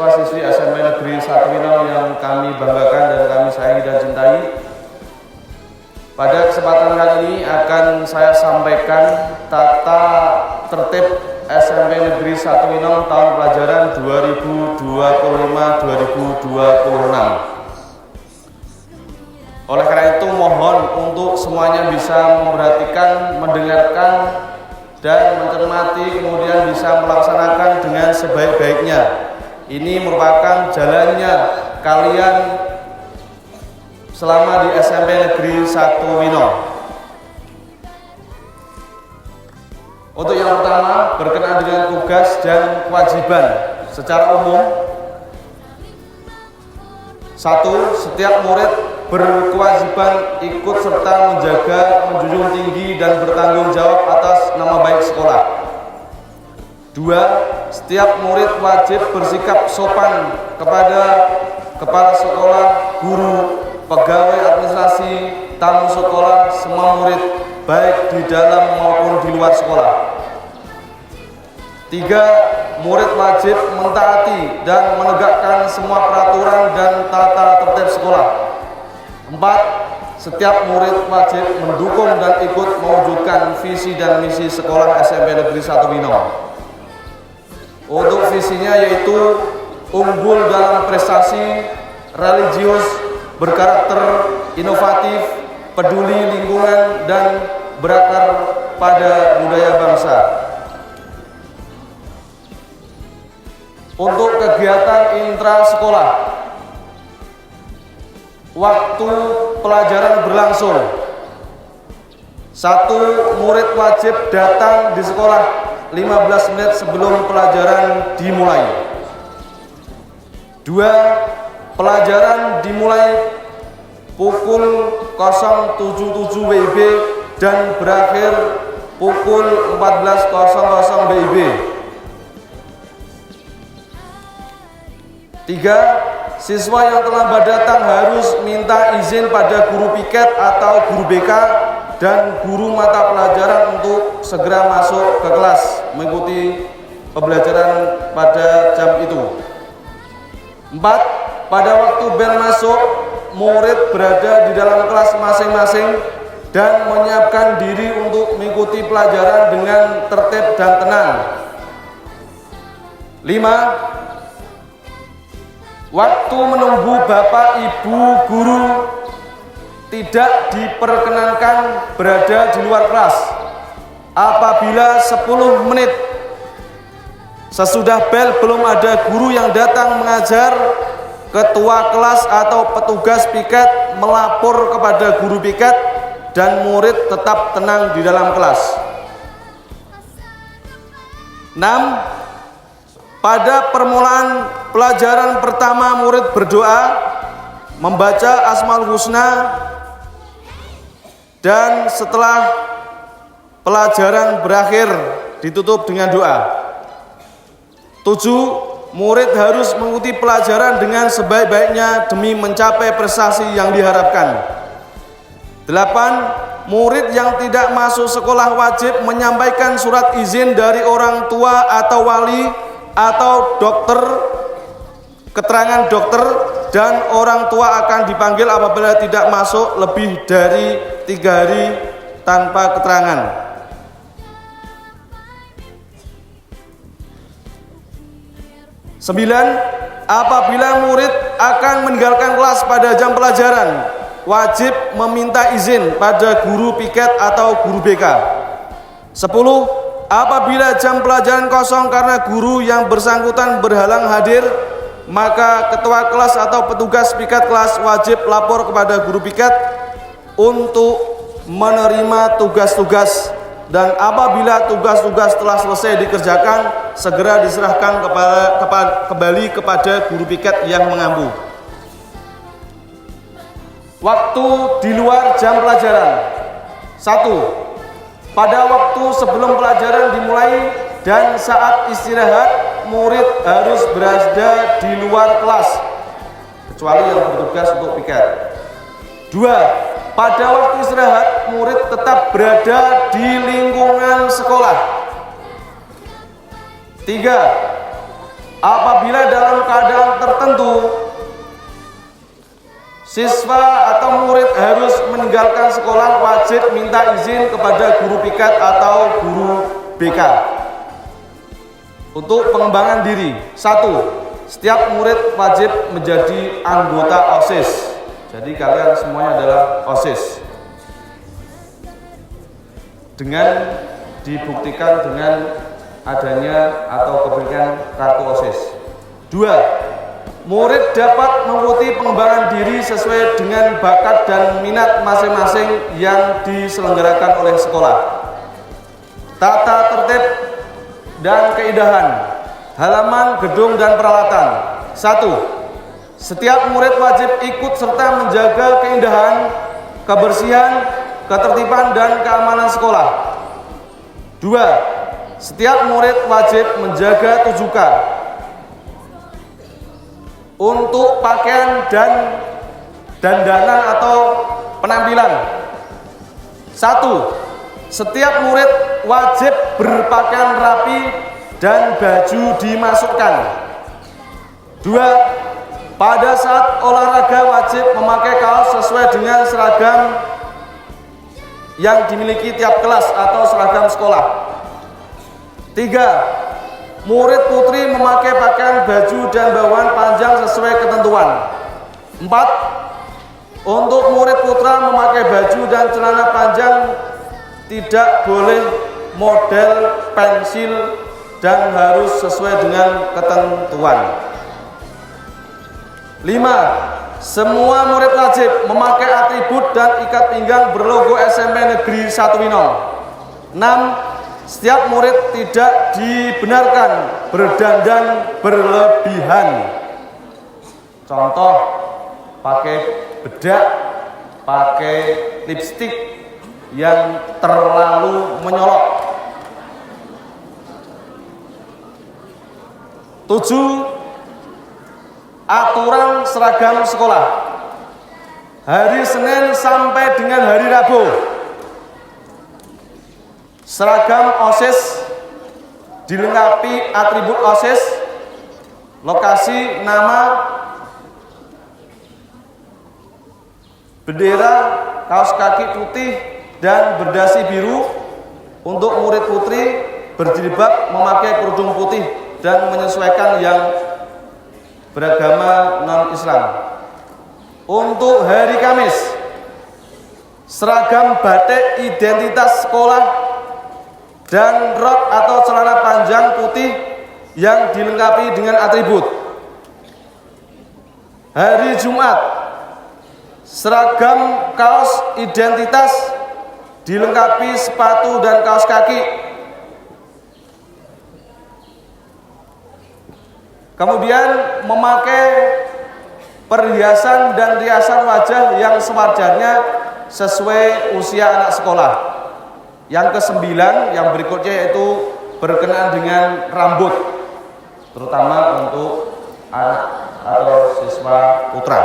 siswa-siswi SMP Negeri 1 Winong yang kami banggakan dan kami sayangi dan cintai. Pada kesempatan kali ini akan saya sampaikan tata tertib SMP Negeri 1 Winong tahun pelajaran 2025-2026. Oleh karena itu mohon untuk semuanya bisa memperhatikan, mendengarkan, dan mencermati, kemudian bisa melaksanakan dengan sebaik-baiknya. Ini merupakan jalannya kalian selama di SMP Negeri 1 Winong. Untuk yang pertama, berkenaan dengan tugas dan kewajiban secara umum. 1. Setiap murid berkewajiban ikut serta menjaga, menjunjung tinggi dan bertanggung jawab atas nama baik sekolah. 2. Setiap murid wajib bersikap sopan kepada kepala sekolah, guru, pegawai administrasi, tamu sekolah, semua murid, baik di dalam maupun di luar sekolah. 3. Murid wajib mentaati dan menegakkan semua peraturan dan tata tertib sekolah. 4. Setiap murid wajib mendukung dan ikut mewujudkan visi dan misi sekolah SMP Negeri 1 Winong. Untuk visinya yaitu unggul dalam prestasi, religius, berkarakter, inovatif, peduli lingkungan, dan berakar pada budaya bangsa. Untuk kegiatan intra sekolah, waktu pelajaran berlangsung. 1. Murid wajib datang di sekolah 15 menit sebelum pelajaran dimulai. 2. Pelajaran dimulai pukul 07.07 WIB dan berakhir pukul 14.00 WIB. 3. Siswa yang terlambat datang harus minta izin pada guru piket atau guru BK dan guru mata pelajaran untuk segera masuk ke kelas mengikuti pembelajaran pada jam itu. 4. Pada waktu bel masuk, murid berada di dalam kelas masing-masing dan menyiapkan diri untuk mengikuti pelajaran dengan tertib dan tenang. 5. Waktu menunggu Bapak Ibu guru tidak diperkenankan berada di luar kelas. Apabila 10 menit sesudah bel belum ada guru yang datang mengajar, ketua kelas atau petugas piket melapor kepada guru piket dan murid tetap tenang di dalam kelas. 6. Pada permulaan pelajaran pertama murid berdoa, membaca Asmaul Husna, dan setelah pelajaran berakhir ditutup dengan doa. 7. Murid harus mengikuti pelajaran dengan sebaik-baiknya demi mencapai prestasi yang diharapkan. 8. Murid yang tidak masuk sekolah wajib menyampaikan surat izin dari orang tua atau wali atau dokter, keterangan dokter, dan orang tua akan dipanggil apabila tidak masuk lebih dari 3 hari tanpa keterangan. 9. Apabila murid akan meninggalkan kelas pada jam pelajaran, wajib meminta izin pada guru piket atau guru BK. 10. Apabila jam pelajaran kosong karena guru yang bersangkutan berhalang hadir, maka ketua kelas atau petugas piket kelas wajib lapor kepada guru piket untuk menerima tugas-tugas, dan apabila tugas-tugas telah selesai dikerjakan, segera diserahkan kembali kepada guru piket yang mengampu. Waktu di luar jam pelajaran. 1. Pada waktu sebelum pelajaran dimulai dan saat istirahat, murid harus berada di luar kelas kecuali yang bertugas untuk piket. 2. Pada waktu istirahat, murid tetap berada di lingkungan sekolah. 3. Apabila dalam keadaan tertentu siswa atau murid harus meninggalkan sekolah, wajib minta izin kepada guru piket atau guru BK untuk pengembangan diri. 1. Setiap murid wajib menjadi anggota OSIS. Jadi kalian semuanya adalah OSIS. Dengan dibuktikan dengan adanya atau keberikan kartu OSIS. 2. Murid dapat mengikuti pengembangan diri sesuai dengan bakat dan minat masing-masing yang diselenggarakan oleh sekolah. Tata tertib dan keindahan halaman, gedung, dan peralatan. 1. Setiap murid wajib ikut serta menjaga keindahan, kebersihan, ketertiban, dan keamanan sekolah. 2. Setiap murid wajib menjaga 7K untuk pakaian dan dandanan atau penampilan. 1. Setiap murid wajib berpakaian rapi dan baju dimasukkan. 2. Pada saat olahraga wajib memakai kaos sesuai dengan seragam yang dimiliki tiap kelas atau seragam sekolah. 3. Murid putri memakai pakaian baju dan bawahan panjang sesuai ketentuan. 4. Untuk murid putra memakai baju dan celana panjang tidak boleh model pensil dan harus sesuai dengan ketentuan. 5. Semua murid wajib memakai atribut dan ikat pinggang berlogo SMP Negeri 1 Winong. 6. Setiap murid tidak dibenarkan berdandan berlebihan. Contoh, pakai bedak, pakai lipstik yang terlalu menyolok. 7. Aturan seragam sekolah. Hari Senin sampai dengan hari Rabu, seragam OSIS dilengkapi atribut OSIS, lokasi, nama, bendera, kaos kaki putih dan berdasi biru. Untuk murid putri berjilbab, memakai kerudung putih dan menyesuaikan yang beragama non-Islam. Untuk hari Kamis, seragam batik identitas sekolah dan rok atau celana panjang putih yang dilengkapi dengan atribut. Hari Jumat, seragam kaos identitas dilengkapi sepatu dan kaos kaki. Kemudian memakai perhiasan dan riasan wajah yang sewajarnya sesuai usia anak sekolah. Yang ke-9 yang berikutnya yaitu berkenaan dengan rambut, terutama untuk anak atau siswa putra.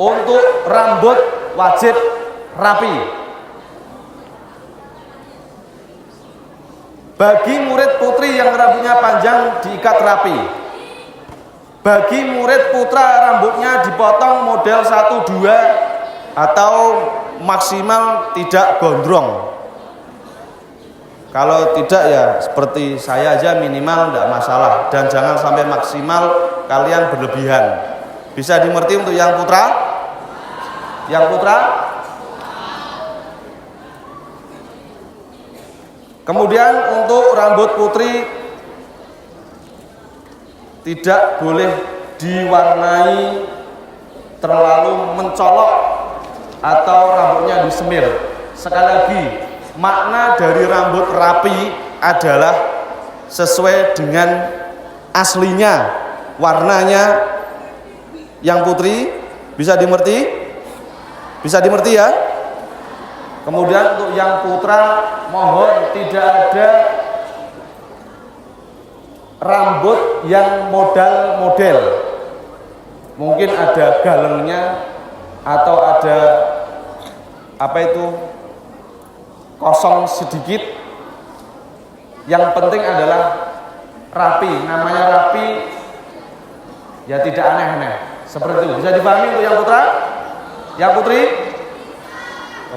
Untuk rambut wajib rapi. Bagi murid putri yang rambutnya panjang diikat rapi. Bagi murid putra rambutnya dipotong model 1-2 atau maksimal tidak gondrong. Kalau tidak ya seperti saya aja minimal tidak masalah, dan jangan sampai maksimal kalian berlebihan. Bisa dimengerti untuk yang putra? Yang putra? Kemudian untuk rambut putri tidak boleh diwarnai terlalu mencolok atau rambutnya disemir. Sekali lagi, makna dari rambut rapi adalah sesuai dengan aslinya, warnanya. Yang putri bisa dimengerti? Bisa dimengerti ya? Kemudian untuk yang putra, mohon tidak ada rambut yang model-model. Mungkin ada galengnya atau ada kosong sedikit. Yang penting adalah rapi. Namanya rapi ya tidak aneh-aneh. Seperti itu. Bisa dipahami untuk yang putra? Yang putri?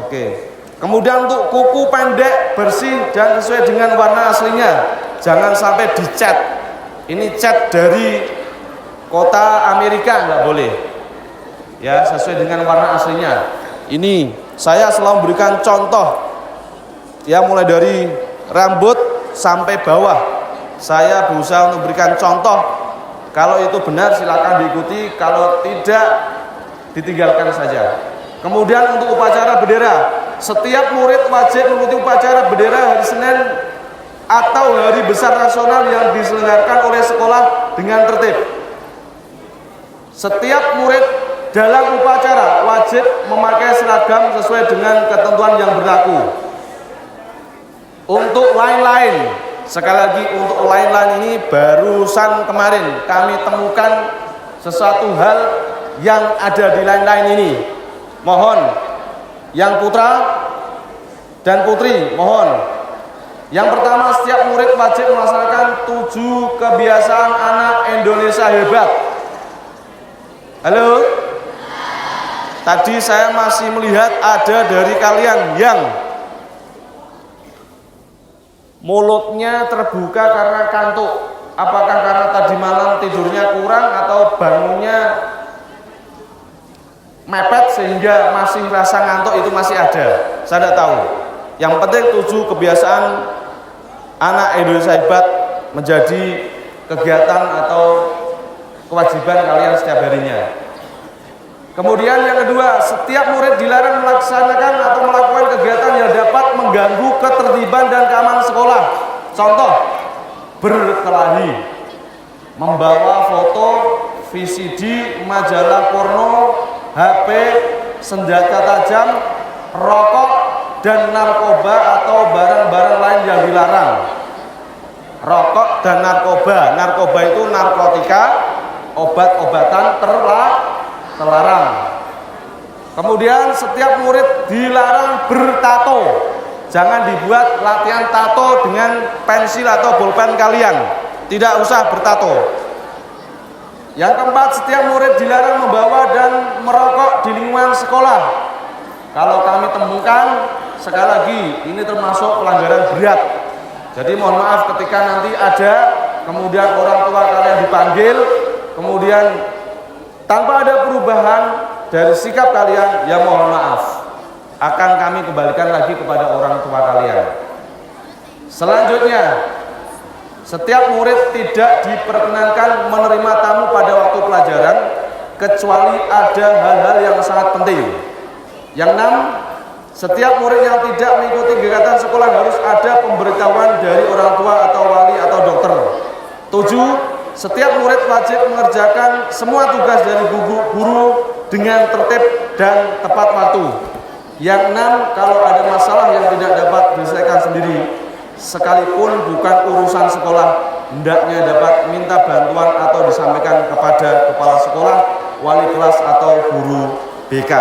Oke. Kemudian untuk kuku pendek, bersih dan sesuai dengan warna aslinya. Jangan sampai dicat. Ini cat dari kota Amerika, nggak boleh. Ya, sesuai dengan warna aslinya. Ini saya selalu memberikan contoh. Ya, mulai dari rambut sampai bawah. Saya berusaha untuk memberikan contoh. Kalau itu benar silakan diikuti, kalau tidak ditinggalkan saja. Kemudian untuk upacara bendera, setiap murid wajib mengikuti upacara bendera hari Senin atau hari besar nasional yang diselenggarakan oleh sekolah dengan tertib. Setiap murid dalam upacara wajib memakai seragam sesuai dengan ketentuan yang berlaku. Untuk lain-lain, sekali lagi untuk lain-lain ini barusan kemarin kami temukan sesuatu hal yang ada di lain-lain ini. Mohon yang putra dan putri, mohon. Yang pertama, setiap murid wajib melaksanakan 7 kebiasaan anak Indonesia hebat. Halo? Tadi saya masih melihat ada dari kalian yang mulutnya terbuka karena kantuk. Apakah karena tadi malam tidurnya kurang atau bangunnya mepet sehingga masih rasa ngantuk itu masih ada? Saya tidak tahu. Yang penting 7 kebiasaan anak Indonesia hebat menjadi kegiatan atau kewajiban kalian setiap harinya. Kemudian yang kedua, setiap murid dilarang melaksanakan atau melakukan kegiatan yang dapat mengganggu ketertiban dan keamanan sekolah. Contoh, berkelahi, membawa foto, VCD, majalah porno, HP, senjata tajam, rokok, dan narkoba atau barang-barang lain yang dilarang. Rokok dan narkoba. Narkoba itu narkotika, obat-obatan terlarang. Kemudian setiap murid dilarang bertato. Jangan dibuat latihan tato dengan pensil atau bolpen kalian. Tidak usah bertato. Yang keempat, setiap murid dilarang membawa dan merokok di lingkungan sekolah. Kalau kami temukan, sekali lagi ini termasuk pelanggaran berat. Jadi mohon maaf ketika nanti ada kemudian orang tua kalian dipanggil, kemudian tanpa ada perubahan dari sikap kalian, ya mohon maaf, akan kami kembalikan lagi kepada orang tua kalian. Selanjutnya, setiap murid tidak diperkenankan menerima tamu pada waktu pelajaran kecuali ada hal-hal yang sangat penting. Yang 6, setiap murid yang tidak mengikuti kegiatan sekolah harus ada pemberitahuan dari orang tua atau wali atau dokter. 7, setiap murid wajib mengerjakan semua tugas dari guru dengan tertib dan tepat waktu. Yang 6, kalau ada masalah yang tidak dapat diselesaikan sendiri, sekalipun bukan urusan sekolah, hendaknya dapat minta bantuan atau disampaikan kepada kepala sekolah, wali kelas atau guru BK.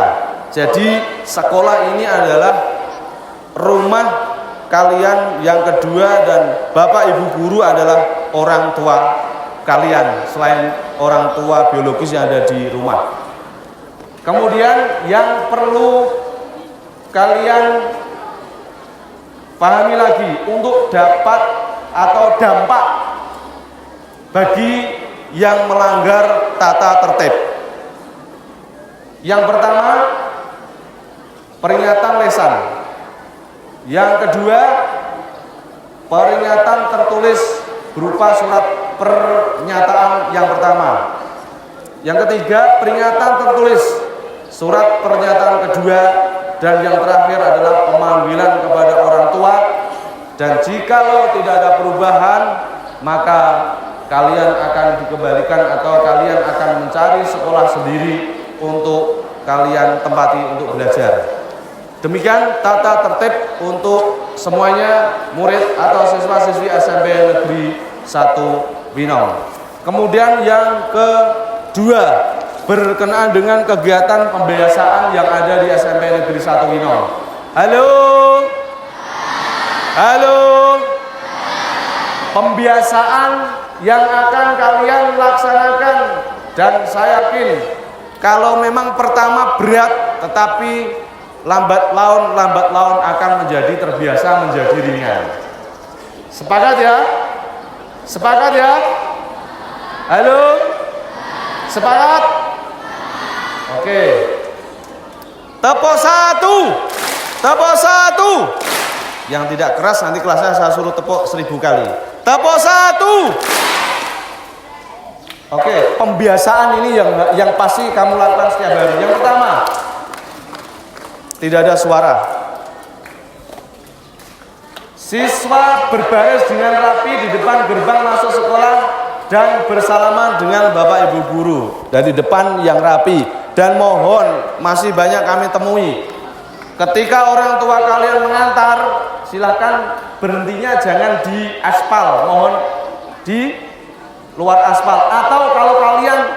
Jadi sekolah ini adalah rumah kalian yang kedua dan bapak ibu guru adalah orang tua kalian selain orang tua biologis yang ada di rumah. Kemudian yang perlu kalian pahami lagi untuk dapat atau dampak bagi yang melanggar tata tertib. Yang pertama, peringatan lisan. Yang kedua, peringatan tertulis berupa surat pernyataan yang pertama. Yang ketiga, peringatan tertulis surat pernyataan kedua. Dan yang terakhir adalah pemanggilan kepada orang tua. Dan jikalau tidak ada perubahan, maka kalian akan dikembalikan atau kalian akan mencari sekolah sendiri untuk kalian tempati untuk belajar. Demikian tata tertib untuk semuanya murid atau siswa-siswi SMP Negeri 1 Winong. Kemudian yang kedua, berkenaan dengan kegiatan pembiasaan yang ada di SMP Negeri 1 Winong. Halo? Halo? Pembiasaan yang akan kalian laksanakan, dan saya yakin kalau memang pertama berat, tetapi lambat laun akan menjadi terbiasa, menjadi ringan. Sepakat ya? Sepakat ya? Halo? Sepakat? Oke. Tepuk satu. Tepuk satu. Yang tidak keras nanti kelasnya saya suruh tepuk 1000 kali. Tepuk satu. Oke, pembiasaan ini yang pasti kamu lakukan setiap hari. Yang pertama, tidak ada suara. Siswa berbaris dengan rapi di depan gerbang masuk sekolah dan bersalaman dengan Bapak Ibu guru dari depan yang rapi. Dan mohon, masih banyak kami temui, ketika orang tua kalian mengantar, silakan berhentinya jangan di aspal, mohon di luar aspal, atau kalau kalian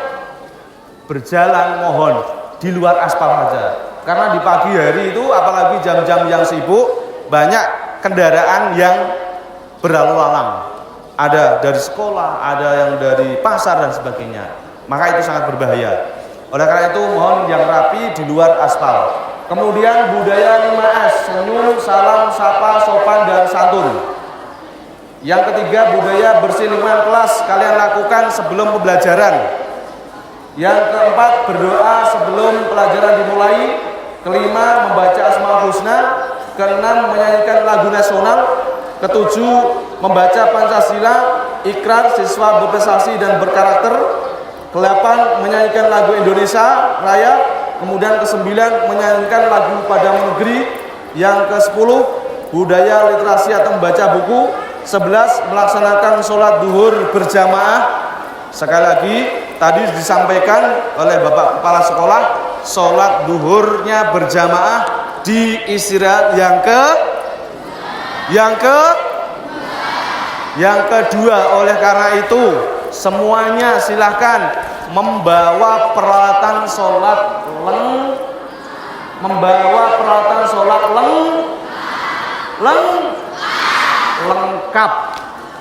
berjalan mohon di luar aspal saja. Karena di pagi hari itu apalagi jam-jam yang sibuk, banyak kendaraan yang berlalu lalang. Ada dari sekolah, ada yang dari pasar dan sebagainya. Maka itu sangat berbahaya. Oleh karena itu mohon yang rapi di luar aspal. Kemudian budaya 5S, senyum, salam, sapa, sopan dan santun. Yang ketiga, budaya bersih lingkungan kelas kalian lakukan sebelum pembelajaran. Yang keempat, berdoa sebelum pelajaran dimulai. Kelima, membaca Asmaul Husna. Keenam, menyanyikan lagu nasional. Ketujuh, membaca Pancasila, ikrar siswa berprestasi dan berkarakter. Kedelapan, menyanyikan lagu Indonesia Raya. Kemudian kesembilan, menyanyikan lagu Padamu Negeri. Yang ke-10, budaya literasi atau membaca buku. 11, melaksanakan sholat duhur berjamaah. Sekali lagi, tadi disampaikan oleh Bapak Kepala Sekolah, sholat duhurnya berjamaah di istirahat yang kedua. Oleh karena itu, semuanya silahkan membawa peralatan sholat lengkap,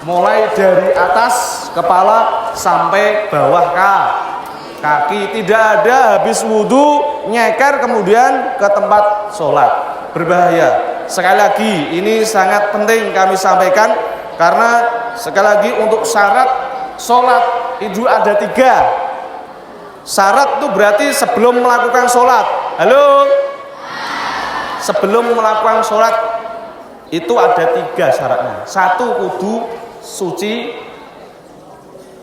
mulai dari atas kepala sampai bawah kaki. Tidak ada habis wudhu nyeker kemudian ke tempat sholat, berbahaya. Sekali lagi ini sangat penting kami sampaikan, karena sekali lagi untuk syarat sholat itu ada 3 syarat. Itu berarti sebelum melakukan sholat. Halo, sebelum melakukan sholat itu ada 3 syaratnya. 1, kudu suci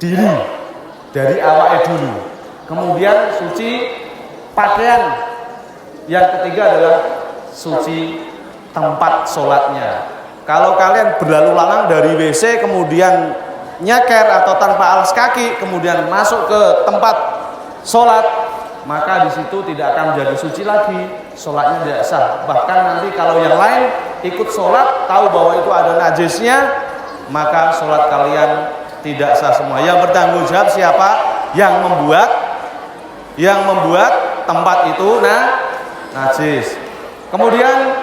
diri dari awalnya dulu. Kemudian suci pakaian. Yang ketiga adalah suci tempat sholatnya. Kalau kalian berlalu lalang dari WC kemudian nyeker atau tanpa alas kaki kemudian masuk ke tempat sholat, maka di situ tidak akan menjadi suci lagi, sholatnya tidak sah. Bahkan nanti kalau yang lain ikut sholat tahu bahwa itu ada najisnya, maka sholat kalian tidak sah semua. Yang bertanggung jawab siapa? Yang membuat tempat itu najis. Kemudian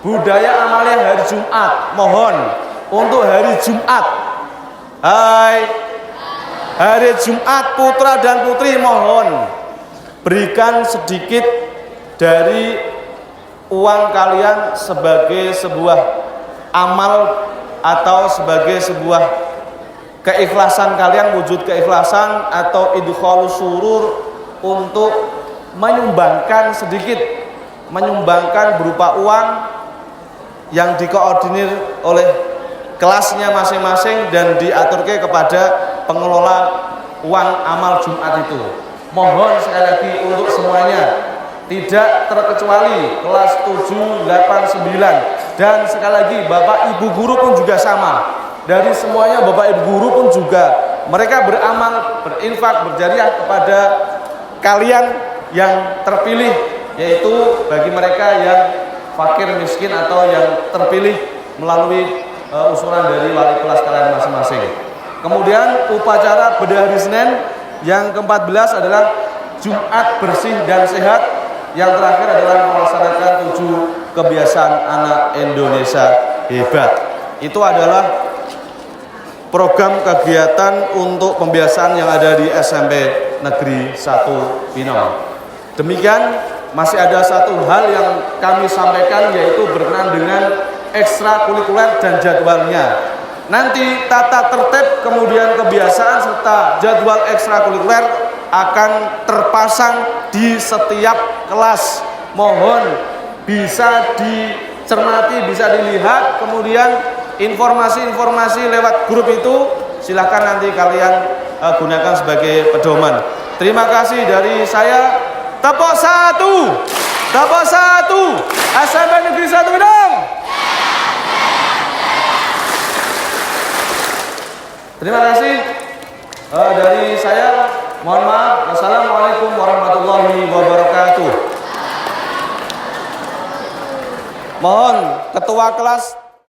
budaya amalia hari Jumat, mohon untuk hari Jumat, hari Jumat putra dan putri mohon berikan sedikit dari uang kalian sebagai sebuah amal atau sebagai sebuah keikhlasan kalian, wujud keikhlasan atau idkhalus surur, untuk menyumbangkan sedikit, menyumbangkan berupa uang yang dikoordinir oleh kelasnya masing-masing dan diaturkan kepada pengelola uang amal Jumat itu. Mohon sekali lagi untuk semuanya, tidak terkecuali kelas 7, 8, 9, dan sekali lagi Bapak Ibu guru pun juga sama. Dari semuanya Bapak Ibu guru pun juga mereka beramal, berinfak, berjariah kepada kalian yang terpilih, yaitu bagi mereka yang fakir miskin atau yang terpilih melalui usulan dari wali kelas kalian masing-masing. Kemudian upacara bedah hari Senin. Yang ke-14 adalah Jumat bersih dan sehat. Yang terakhir adalah melaksanakan 7 kebiasaan anak Indonesia hebat. Itu adalah program kegiatan untuk pembiasaan yang ada di SMP Negeri 1 Pinong. Demikian, masih ada satu hal yang kami sampaikan, yaitu berkenaan dengan ekstrakurikuler dan jadwalnya. Nanti tata tertib, kemudian kebiasaan serta jadwal ekstrakurikuler akan terpasang di setiap kelas. Mohon bisa dicermati, bisa dilihat, kemudian informasi-informasi lewat grup itu silakan nanti kalian gunakan sebagai pedoman. Terima kasih dari saya. Tepuk satu, tepuk satu, SMP Negeri 1 Pinong. Terima kasih dari saya. Mohon maaf. Wassalamualaikum warahmatullahi wabarakatuh. Mohon ketua kelas